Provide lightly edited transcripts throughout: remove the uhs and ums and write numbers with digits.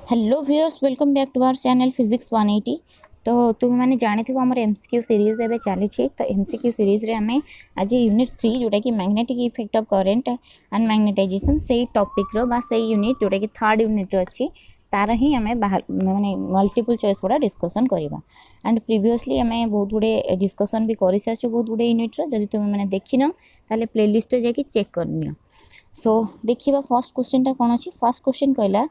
Hello viewers, welcome back to our channel physics 180। तो तुम मैंने जानी आम एमसीक्यू सीरीज एवं चली तो एमसीक्यू सीरीज रे आम आज यूनिट 3 जोटा कि magnetic effect of current and magnetization से टॉपिक रो से यूनिट जोटा कि थर्ड यूनिट अच्छी तार ही आम माने मल्टीपल चॉइस गुड़ा डिस्कसन करवा। एंड प्रीवियसली आम बहुत गुड़े डिस्कसन भी कर सारी बहुत गुड़े यूनिट जदि तुम मैंने देखिन ताले प्लेलिस्ट जाकि चेक करनी। सो देखिए फर्स्ट क्वेश्चन टा कौन अच्छी। फर्स्ट क्वेश्चन कहला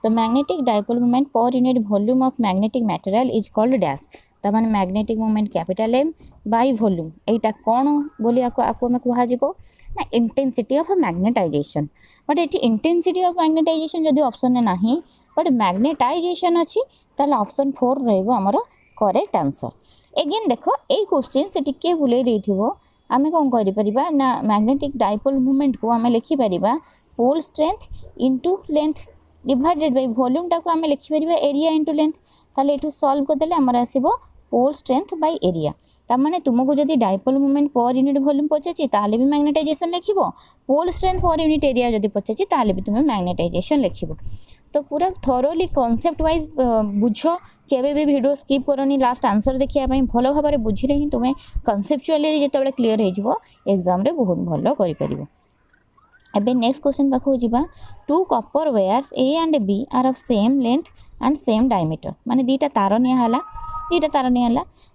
the magnetic dipole moment per unit volume of magnetic material is called dash. तब magnetic moment capital M by volume एटा कौन बोली आको आम कह ना इंटेंसिटी ऑफ मैग्नेटाइजेशन। बट ये इंटेंसिटी ऑफ मैग्नेटाइजेशन जदि ऑप्शन में नहीं बट मैग्नेटाइजेशन अच्छी ताल ऑप्शन 4 रमर करेक्ट आंसर। एगेन देख ये क्वेश्चन से टिके बुले देथिबो आमे कौन करिपरिबा ना मैग्नेटिक डायपोल मूवमेंट को आमे लिखि परिबा pole strength into length divided by volume टा को आमे लिखि परिबा एरिया इनटू लेंथ। ताले एठू सॉल्व कर देले हमर आसीबो पोल स्ट्रेंथ बाय एरिया। ता माने तुमको जदि dipole movement per unit volume पचाची ताले भी मैग्नेटाइजेशन लिखिबो, pole strength per unit area जदि पचाची ताले भी तुमे मैग्नेटाइजेशन लिखिबो। तो पूरा थोरोली कॉन्सेप्ट वाइज बुझ केबे भी वीडियो स्किप करनी लास्ट आंसर देखिया भल भाव में बुझिले ही तुम्हें कॉन्सेप्चुअली जिते क्लीयर हो एग्जाम रे बहुत भल कर। एबे नेक्स्ट क्वेश्चन पाखु जीवा। Two copper wires A and B are of same length and same diameter. माने दीटा तार नियाला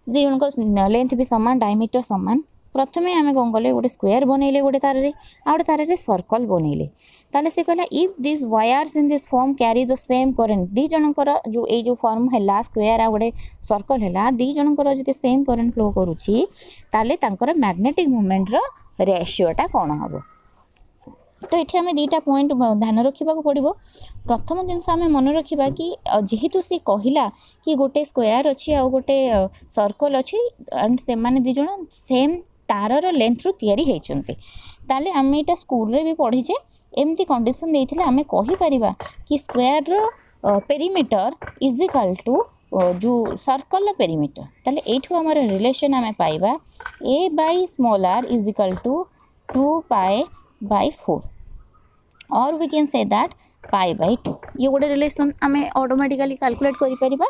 दी जन लेंथ भी सामान डायमीटर सामान। प्रथमे आम कौन कले गोटे स्क्वायर बनइले गोटे तार आउटे तार सर्कल बनइले। ताले से कहला if this wires in this form carry the same current दी जनकर जो ए जो फॉर्म है स्क्वायर आ गोटे सर्कल है दी जनकर जो सेम करेंट फ्लो करुच्ची ताले तांकर मैग्नेटिक मूवमेंट रो रेशियोटा कौन हम। तो ये आम दुईटा पॉइंट ध्यान रखा पड़ो। प्रथम जिनस आम मन रखा कि जेहेतु सी कहला कि गोटे स्क्वायर अच्छी आ गोटे सर्कल अच्छी एंड से माने दी जन सेम तारर लेंथ रु तैयारी होती ताले आम यहाँ स्कूल रे भी पढ़ीचे एमती कंडीशन देते आम कहीपर कि स्क्वायर रो पेरीमीटर इज इक्वल टू जो सर्कल पेरीमीटर। ताले एठू आमर रिलेशन आम पाइबा a by small r is equal to 2 pi by 4 और we can say that pi by 2। ये गोटे रिलेशन आम ऑटोमेटिकली कैलकुलेट करिपरिबा।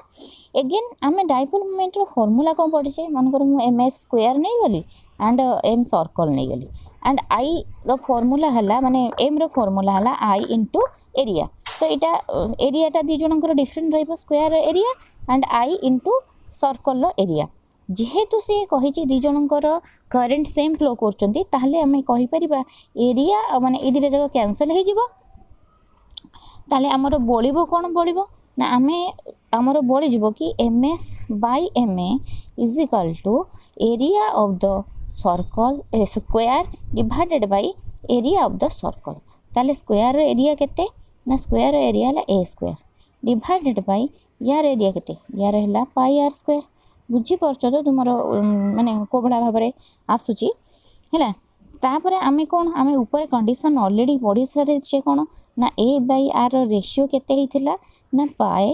एगेन आम डायपोल मोमेंट रो फॉर्मूला कौन पढ़ीचे मानकर मु एम एस स्क्वायर नहीं गली एंड एम सर्कल नहीं गली एंड आई रो फॉर्मूला हला माने एम रो फॉर्मूला हला आई इनटू एरिया। तो यहाँ एरियाटा दी जनकर डिफरेंट रहिबो स्क्वायर एरिया एंड आई इनटू सर्कल रो एरिया। जेहेतु सी कही दी जनकर करेंट सेम फ्लो कर आम कहीपर एरिया माने ए दुटा जगह कैंसल हो ताले आमर बड़ो कौन बड़ो ना आम आमर बड़ी कि M S by M A is equal to area of the circle square divided by area of the circle. ताले स्क्वायर एरिया केते ना स्क्वायर एरिया है ए स्क्वायर डिवाइडेड बाय यार एरिया केते यार है पाई आर स्क्वायर। बुझीपार तो तुम माने कोभला भाव में आसूची है। तापर आम कौन आम ऊपर कंडीशन ऑलरेडी पढ़ी सारी कौन ना ए बाय आर रेशियो केते होइथिला ना पाए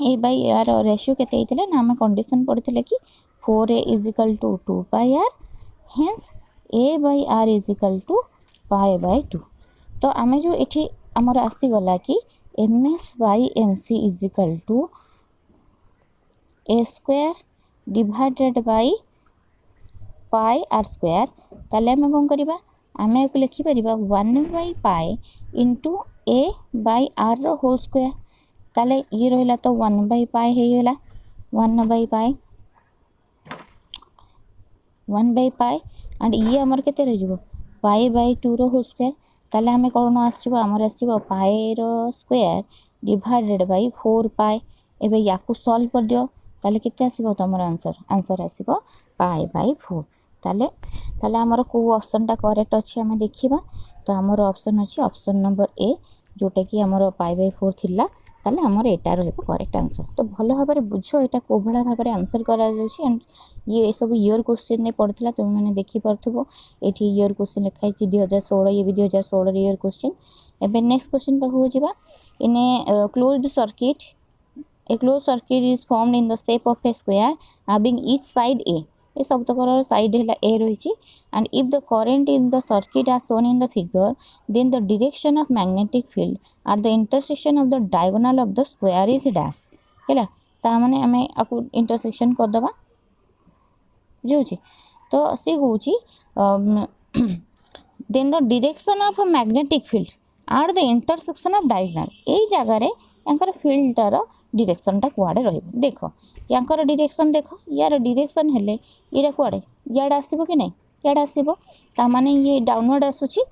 ए बाय आर रेशियो केते होइथिला ना आम कंडीशन पढ़ी कि 4a is equal to 2 pi R hence A by R is equal to pi by 2। तो आम जो ये आमर आसीगला कि M S by M C is equal to A square divided by pi R square. ताले आम कौन करवा आम लिखिपर 1 by pi into A by R रो होल स्क्वायर। ताले ये रहा तो 1 बाय पाई होगा 1 by pi 1 by pi and ये आमर केते रह पाई बाय 2 रो होल स्क्वायर। ताले आम कौन आमर आसो पाई रो स्क्वायर डिवाइडेड बाय 4 पाई। एबे याकू सॉल्व कर दियो ताले केते आसीबो तमर आंसर आसीबो पाई बाय 4। ताले ताले आमर को ऑप्शन टा करेक्ट अच्छी आम देखिबा। तो आमर ऑप्शन अच्छी ऑप्शन नंबर ए जोटा कि आमर पाई बाय 4 थिला ताले आमर एटा रहबो करेक्ट आंसर। तो भल भाव में बुझ एटा को भला भाव में आंसर करा जाउछि एंड ये सब ईयर क्वेश्चन ने पड़ता तुम मैंने देखि परथबो एठी ईयर क्वेश्चन लिखाई 2016 ये भी 2016 ईयर क्वेश्चन। एबे नेक्स्ट क्वेश्चन पाखु जिबा in a closed circuit A closed circuit is formed in the shape of a square having each side A. ये सब तक साइड है ए रही and if the current in the circuit are shown in the figure then the direction of magnetic field at the intersection of the diagonal of the square is dash है ता माने आम आपको इंटरसेक्शन करदे बुझे तो सी हूँ then the direction of a magnetic field at the intersection of diagonal यही जगार यांकर फील्डटार डायरेक्शनटा कुआड़े रही देख यांकर डायरेक्शन देख यार डायरेक्शन हेले ये कुआड़े इाड़े आसब कि नहीं इाड़े आसब ताने ये डाउनवर्ड आसूची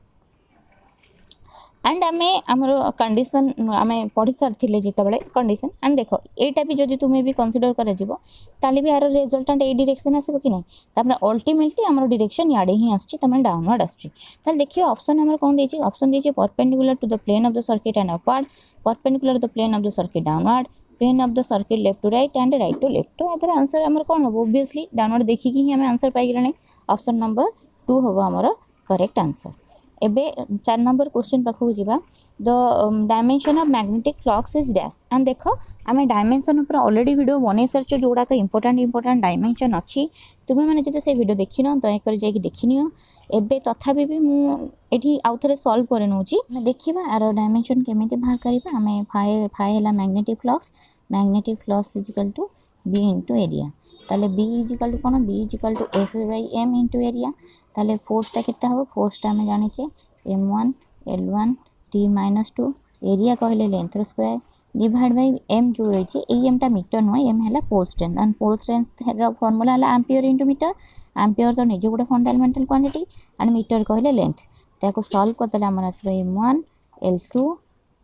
एंड आम आमर कंडीशन आम पढ़ी सारी जिते कंडीशन एंड देख यहाँ भी जब तुम्हें भी कनसीडर कर भी यार रिजल्टाट ये डायरेक्शन आसो कि नहीं अल्टीमेटली आम डायरेक्शन इाड़े ही आसमें डाउनवर्ड आसो देखिए ऑप्शन आम कौन देती ऑप्शन देती perpendicular to the plane of the circuit and upward perpendicular to the plane of the circuit downward plane of the circuit left to right and right to left तो आर answer आम कौन हम obviously downward देखिए ही आम answer पाइगला option number 2 हम आमर correct answer एबे 4 नंबर क्वेश्चन पाखु जीवा the dimension of magnetic flux is dash and देख आम डायमेंशन ऊपर ऑलरेडी वीडियो बनै सारी जोड़ाक इंपोर्टेंट डायमेंशन अच्छी तुम्हें मैंने जो से वीडियो देखी दयाकर जाकि देखनी एबे तथापि भी मुझे आउ थे सल्व कर नौची देखा यार डायमेंशन केमी बाहर करवा आम फाए है magnetic flux is equal to B into area ताले बी इजिकल टू कौन B is equal to F by M into area ताले फोर्सटा केते हम फोर्सटा आम जाने m1 l1 t-2 एरिया कहले length square divide by M जो रही एम टा मीटर नुह एम है pole strength and pole strength formula है एम्पियर इंटू मीटर एम्पियर तो निजे गोटे फंडामेंटल क्वांटिटी एंड मीटर कहले लेंथ ताको सॉल्व करदे आम आस m1 l2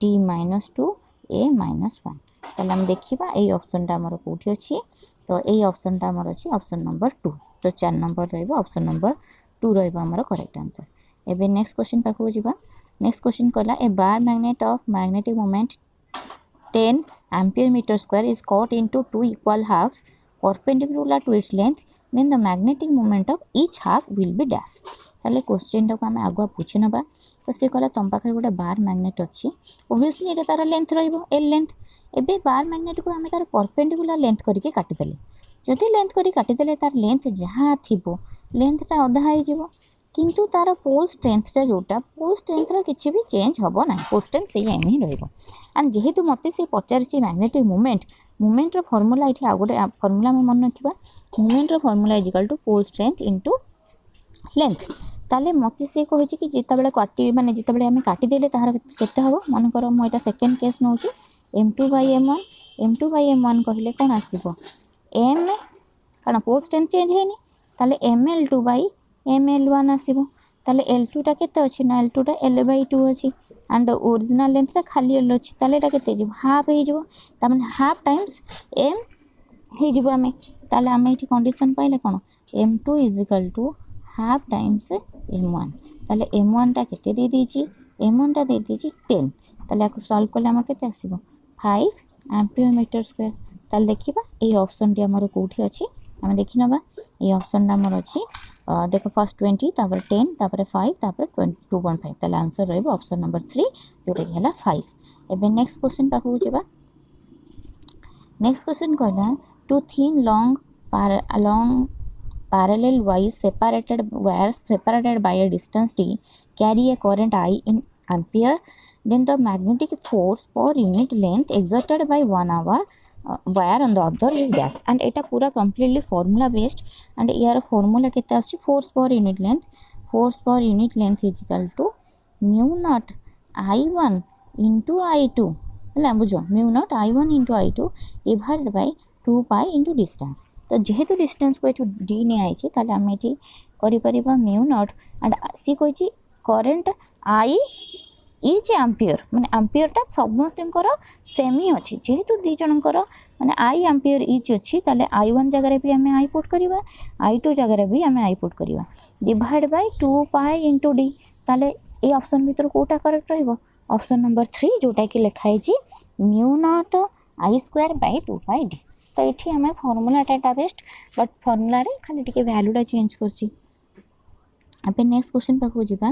t-2 a-1 ताले हम देखा ये ऑप्शनटा आमर कौटी अच्छी तो ये ऑप्शनटा आमर अच्छी ऑप्शन नंबर 2 तो 4 नंबर रही ऑप्शन नंबर 2 रही करेक्ट आंसर एबे नेक्स्ट क्वेश्चन पाखु जीवा नेक्स्ट क्वेश्चन कहला a bar magnet of magnetic moment 10 ampere metre square is cut into 2 equal halves perpendicular to its length then the magnetic moment of each half will be dash ताले question टाक आम आगुआ पूछी नबा तो सी कहला तुम पाखे गोटे बार मैग्नेट अच्छी ओबियसली ये तार लेंथ रहिबो एल लेंथ एबे बार मैग्नेट को आम तार परपेंडिकुलर लेंथ करके काटिदेले जदि लेंथ करी काटिदेले तार लेंथ जहाँ थिबो लेंथटा अधा हो किंतु तार पोल स्ट्रेंथटा जोटा पोल स्ट्रेंथर किसी भी चेंज हम ना पोल स्ट्रेंथ से ही रही एंड जेहेतु मत से पचार मैग्नेटिक मुमेंटर फर्मूला ये आउ गोटे फर्मूला आम मन रखा मुमेंटर formula is equal to pole strength into length ताले मत सी कही कि जिते काटी माने जिते आम काटिदेले तार केते हम मनकर मुझे second case now m2 by m1 कहले कौन आसो एम कौन पोल स्ट्रेंथ चेंज है ताले ml2 by ml1 आसो ताले l2 टा केते अछि ना l2 टा l/2 अछि एंड ओरिजिनल लेंथ खाली l अछि ताले एटा केते जे हाफ हो जिवो ता माने हाफ टाइम्स m हो जिवो आमे ताले आमे एठी कंडीशन पाइले कोन m2 = हाफ टाइम्स m1 ताले m1 टा केते दे दीची m1 टा दे दीची 10 ताले आको सॉल्व करले हमर केते आसीबो 5 एम्पियर मीटर स्क्वायर ताले देखिबा ए ऑप्शन टी हमर कोठी अछि हम देखि नबा ए ऑप्शन हमर अछि देखो फर्स्ट 20 तापर 10 तापर 5 तापर 2.5 ताले आंसर रहबो ऑप्शन नंबर 3 जोटा कि हला 5 एबे नेक्स्ट क्वेश्चन पाखु जेबा नेक्स्ट क्वेश्चन कहला two thin long parallel wise separated wires separated by a distance t carry a current I in ampere then the magnetic force per unit length exerted by 1 hour wire on the other is dash and eta pura completely formula based and यार formula केते आछि force per unit length is equal to mu naught I1 into I2 हला बुझो mu naught I1 into I2 divided by 2 pi into distance तो जेहेतु distance को ये D नहीं आई ताले आम ये कर म्यू नॉट एंड सी कही करेन्ट आई इच एम्पियर माने एम्पियरटा समस्त सेम ही अच्छी जेहेतु दी जनकर माने आई एम्पियर इच अच्छी ताले I1 जगह भी आम आई पुट करवा I2 जगह भी आम आई पुट करवा divide by 2 pi into D ताले ये ऑप्शन भीतर कोटा करेक्ट रहिबो ऑप्शन नंबर 3 जोटा कि लिखाई म्यू नॉट I² बाय 2 पाई डी तो ये आम formula data best but formula खाली टी वैल्यूटा चेंज कर नेक्स्ट क्वेश्चन पाखु जीवा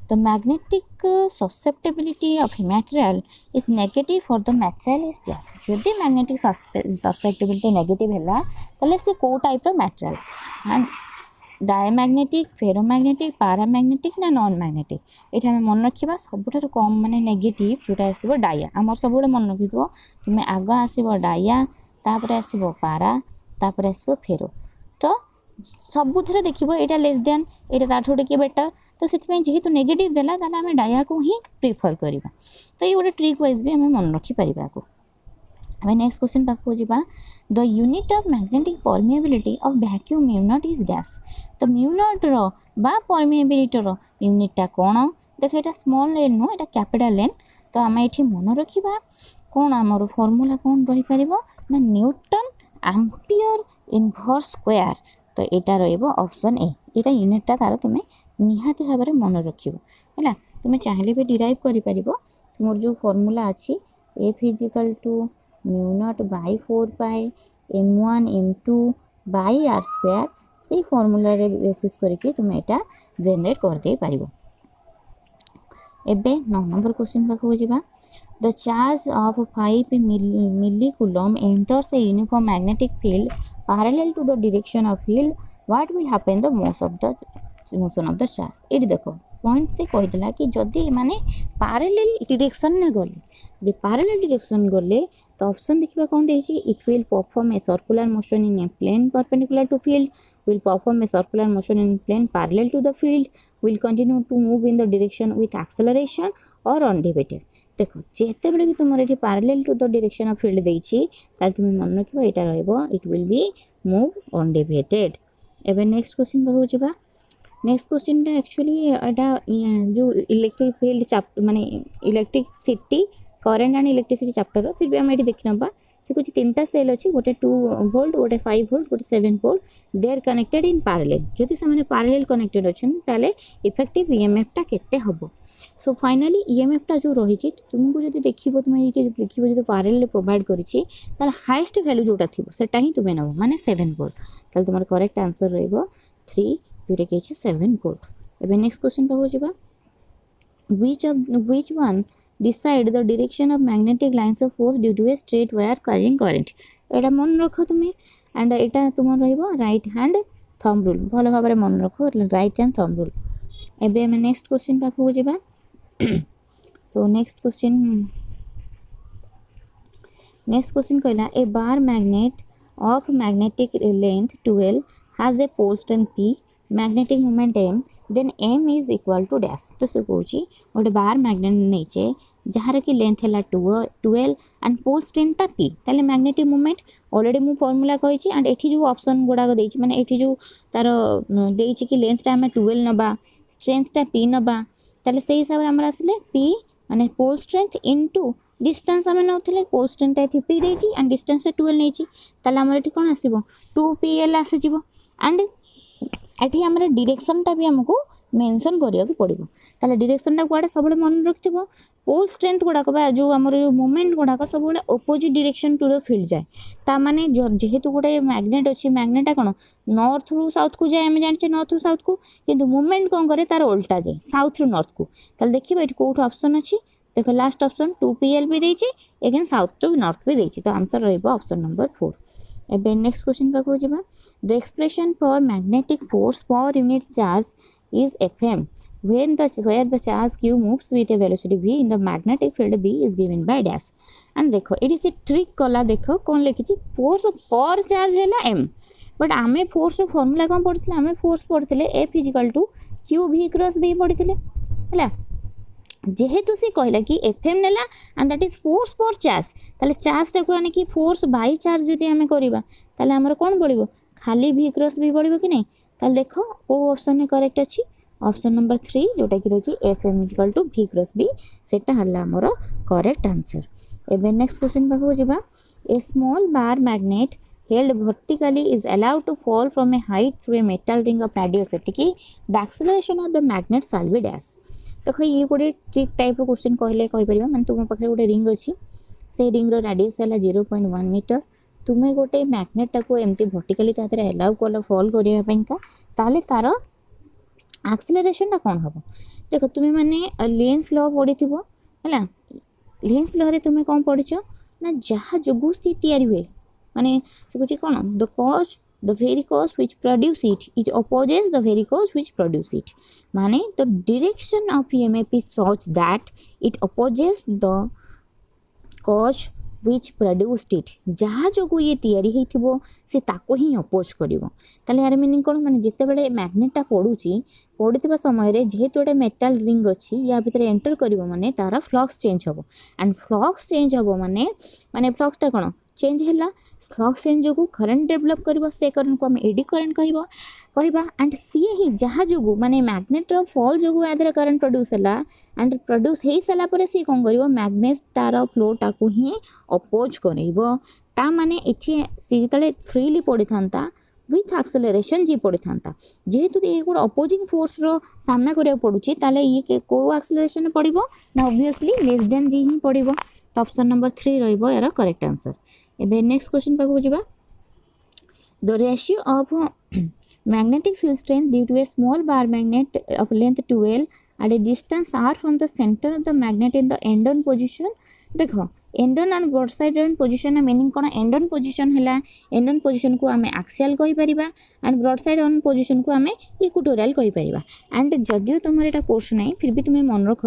the magnetic susceptibility of a material is negative for the material is dash जदि मैग्नेटिक ससेप्टेबिलिटी नेगेटिव है ताले से को टाइप रो material and diamagnetic ferromagnetic paramagnetic ना नॉन मैग्नेटिक ये आम मन रखा सबुठ कम माने नेगेटिव जोटा आसो डाया आम सब मन रखिथ तुम्हें आग आसो डाया तापर आसो पारा तापर आसो फेरो तो सबुथ देखो यहाँ लेस देन ये ताठू टे बेटर तो से जेहेतु नेगेटिव देला आम डाया को ही प्रिफर करवा तो ये गोटे ट्रिक वाइज भी आम मन रखिपर को अब नेक्स्ट क्वेश्चन पाखु जा the unit of magnetic permeability of vacuum mu naught is dash तो म्यू नॉट रो बा परमिएबिलिटी रो यूनिटा कौन देख ये स्मॉल लेन नो ये कैपिटल लेन तो आम ये मन रखा कौन आमर फॉर्मूला कौन रही पार ना न्यूटन एम्पियर इनवर्स स्क्वायर तो यहाँ रप्शन ए यहाँ यूनिटा तार तुम्हें निहाती भाव में मन रखियो है तुम्हें चाहिए भी डिराइव कर तुम जो फॉर्मूला अच्छी F is equal to mu naught by 4 pi m1 m2 by R square से फॉर्मूला रे बेसिस करके तुम यहाँ जेनेट करदे पार एबे 9 नंबर क्वेश्चन पाखु जा the charge of 5 millicoulomb enters a uniform magnetic field parallel to the direction of field what will happen the motion of the charge ये देखो पॉइंट से कहीदेला कि जदि माने पैरेलल डायरेक्शन में गले पैरेलल डायरेक्शन गले तो ऑप्शन देखा कौन देछि it will perform a circular motion in a plane perpendicular to field will perform a circular motion in plane parallel to the field will continue to move in the direction with acceleration और undivided देखो जिते बड़े भी तुम ये parallel to the direction of field देछि ताल तुम मन रखिबो एटा रहइबो it will be move undivided एबे नेक्स्ट क्वेश्चन पाखु जिबा नेक्स्ट क्वेश्चन एक्चुअली यहाँ जो इलेक्ट्रिक फील्ड चैप्टर माने electricity current and electricity chapter फिर भी आम ये देखी ना से कुछ 3टा सेल अच्छी गोटे 2 वोल्ट गोटे 5 वोल्ट गोटे 7 volt they are connected in parallel जदि से पैरेलल कनेक्टेड अच्छा ताले इफेक्टिव ईएमएफ टा केते हबो सो फाइनली ईएमएफ टा जो रही तुमको जब देखो तुम ये देखो जो पैरेलल प्रोवाइड करी हाईएस्ट वैल्यू जोटा थी सेटा ही तुम्हें नब माने 7 वोल्ट ताले तुम करेक्ट आंसर रहिबो 3 जोटा कि 7 वोल्ट एबे नेक्स्ट क्वेश्चन पाखु जिबा which one decide the direction of magnetic lines of force due to a straight wire carrying current एटा मन रख तुम्हें एंड एटा तुम रहिबो राइट हैंड थंब रूल भल भाव मन रख राइट हैंड थंब रूल एबे हम नेक्स्ट क्वेश्चन पाखु जिबा सो नेक्स्ट क्वेश्चन कहला a bar magnet of magnetic length 12 has a pole strength P magnetic moment m then m is equal to dash तो से कौन गोटे बार मैग्नेट नहीं जार कि लेंथ है 12 एंड पोल स्ट्रेंथ p ताले मैग्नेटिक मोमेंट ऑलरेडी मु फॉर्मूला कही एंड एठी जो ऑप्शन गुड़ाक देछि माने एठी जो तार देछि कि लेंथ टा हमें 12 नबा स्ट्रेंथ टा p नबा ताले से हिसाब रे हमर आसले p माने पोल स्ट्रेंथ इनटू डिस्टेंस आम नौले पोल स्ट्रेंथ ये पी देछि एंड डिस्टेंस 12 नहीं ताले हमर एठी कोन आसीबो 2pl आसीजिवो एंड एठी हमर डायरेक्शन टा भी हमको मेंशन करिया को पड़िबो ताले डायरेक्शन टा कोडा सब मन रखथिबो पोल स्ट्रेंथ गुड़ाक बा जो हमर मोमेंट गुड़ाक सब opposite direction to the field जाए ता माने जेहेतु गोटे मैग्नेट अछि मैग्नेटा कोन नॉर्थ रु साउथ को जाए हम जानचे नॉर्थ रु साउथ को किंतु मोमेंट कोन करे तार उल्टा जाए साउथ रु नॉर्थ को ताले देखिबो एठी कोठ ऑप्शन अछि देखो लास्ट ऑप्शन 2pl भी देछि अगेन साउथ टू नॉर्थ भी देछि तो आंसर रहइबो ऑप्शन नंबर 4 एबे नेक्स्ट क्वेश्चन पाखु जिबा the expression for magnetic force per unit charge is Fm when where the charge q moves with a velocity v in the magnetic field b is given by dash and देखो ये से trick कला देखो कौन लिखी force per charge है m but आमे force formula कौन पढ़ी आमे फोर्स पढ़ी F is equal to Q v cross b पढ़ी है जेहेतु से कहला कि एफएम नेला and that is force per charge ताले चार्ज टा को यानी कि फोर्स बाय चार्ज जदि हमें करबा ताले हमर कोन पड़िबो खाली v क्रॉस b पड़िबो कि नहीं ताले देखो ओ ऑप्शन ने करेक्ट अछि ऑप्शन नंबर 3 जोटा कि रही FM equal to v cross b सेटा हल्ला हमर करेक्ट आंसर एबे नेक्स्ट क्वेश्चन पाखो जिबा a small bar magnet held vertically is allowed to fall from a height through a metal ring of radiosity the acceleration of the magnet shall be dash देखो ये गोटे trick type question कहले कहि परिबा माने तुम पाखे गोटे रिंग अछि से रिंग रो रेडियस है 0.1 मीटर तुम्हें गोटे मैग्नेट टाको एमती वर्टिकली तादरे अलाउ कल फॉल करिया पइका ताले तार एक्सेलरेशन टा कोन हबो देख तुम्हें माने लेंस लॉ पढ़ी है लेंस लॉ रे तुम्हें कौन पढ़ी ना जहाँ जोगु सी तैयारी हुए माने से कौन the cause the very cause which produce it opposes the very cause which produce it माने the direction of EMF is such that it opposes the cause which produced it जहाँ जो ये तैयारी होइथिबो से ताको ही अपोज करिवो ताले यार मीनिंग कोन माने जेते बेले मैग्नेटटा पडुची पडुथिबा समय रे जेहेतु गोटे मेटल रिंग अछि या भितर एंटर करिवो माने तारा फ्लक्स चेंज हबो एंड फ्लक्स चेंज हबो माने माने फ्लक्सटा कोन चेंज है फ्लक्स चेंज जो करंट डेवलप कर से करंट को आम एडी करंट कहवा एंड सी ही जहाँ जो माने मैग्नेटर फॉल जो आदर करंट प्रोड्यूस है एंड प्रोड्यूस हो सारापर सी कौन कर मैग्नेट तार फ्लोटा को ही अपोज कर माने ये सी जो फ्रीली पड़ी था विथ एक्सेलरेशन जी पड़ी था जेहेतु ये गोटे अपोजिंग फोर्स रो सामना करिया पड़ुची ताले ये को एक्सेलरेशन पड़िबो ना ऑब्वियसली लेस देन जी ही पड़िबो तो ऑप्शन नंबर 3 रहिबो यार करेक्ट आंसर एबे नेक्स्ट क्वेश्चन पाखु जिबा the ratio of magnetic field strength due to a small bar magnet of length 12 at a distance r from the center of the magnet in the end on position देखो end on and broadside end position meaning कौन end on position है end on position को आम axial कहीपर and broadside on position को आम equatorial कहीपर and जदिव तुम यहाँ कोर्स ना फिर भी तुम्हें मन रख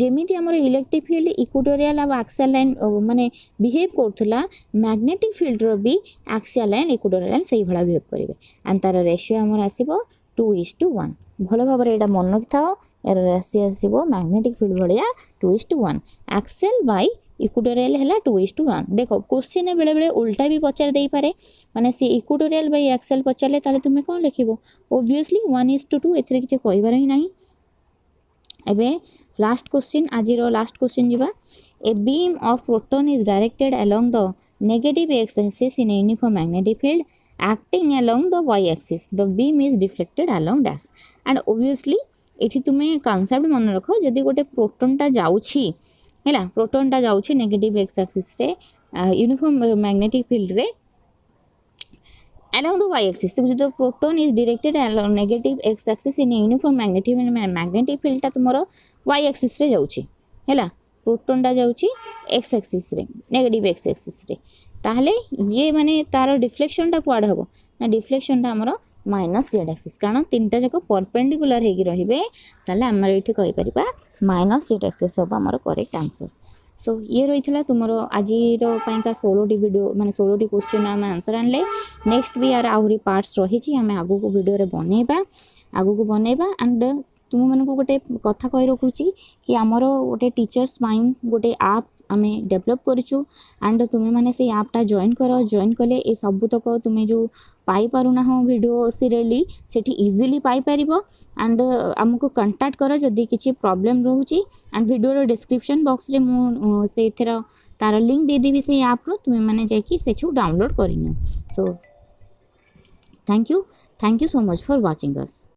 जमी आम इलेक्ट्रिक फील्ड इक्वेटोरियल आ एक्सियल लाइन माने बिहेव करूला मैग्नेटिक फील्ड भी एक्सियल लाइन इक्वेटोरियल लाइन से भाया बिहेव करेंगे एंड तार रेशियो आमर आसो 2:1 भल भाव में यहाँ मन रखि था यार रेशियो आसो मैग्नेटिक फील्ड भाया 2:1 एक्सियल बाय इक्वेटोरियल है 2:1 देख क्वेश्चन बेले बेले उल्टा भी पचार दे पारे माने सी इक्वेटोरियल बाय एक्सियल पचारे ताले तुम्हें कौन लिखिबो ऑब्वियसली 1:2 एथिरे किछि कहबार ही नहीं एबे लास्ट क्वेश्चन आज लास्ट क्वेश्चन जीवा a beam of proton is directed along the negative x axis in uniform magnetic field acting along the y axis the beam is deflected along dash and obviously एठी तुम्हें concept मन रख जदि गोटे प्रोटॉनटा जाउछि हैला प्रोटॉनटा जाउछि negative x axis रे uniform magnetic field रे along the y axis तो जो proton is directed along negative x axis in uniform magnetic field ता तुमरो y axis रे जाउछि हैला प्रोटॉनटा जाउछि x axis रे नेगेटिव x axis रे ताहले ये माने तार डिफ्लेक्शनटा कुआड हम ना डिफ्लेक्शनटा आमर -z एक्सिस कारण तीनटा जाक परपेंडिकुलर होगी रहिबे ताले आमर एठी कहि परिबा -z एक्सिस हम आमर करेक्ट आंसर सो ये रही तुम आज पाइका 16टी वीडियो माने 16टी क्वेश्चन आम आंसर आनले नेक्स्ट भी यार आहरी पार्ट्स रही आम आगू को वीडियो बनइबा आगू को बनइबा एंड तुम मन को गोटे कथा कहि रखुची कि आमर गोटे टीचर्स माइंड गोटे आप आम डेभलप करूँ एंड तुम्हें मैंने से आपटा जॉइन कर जॉइन कले ये सबूतक तुम्हें जो पाइना वीडियो सीरियली से इजिली पाइपर एंड आमको कंटाक्ट कर जदि किसी प्रॉब्लम रोचे एंड वीडियो डिस्क्रिप्शन बॉक्स रे मुझे तार लिंक देदेवी से आप तुम्हें मैंने जाकि डाउनलोड कर so thank you so much for watching us.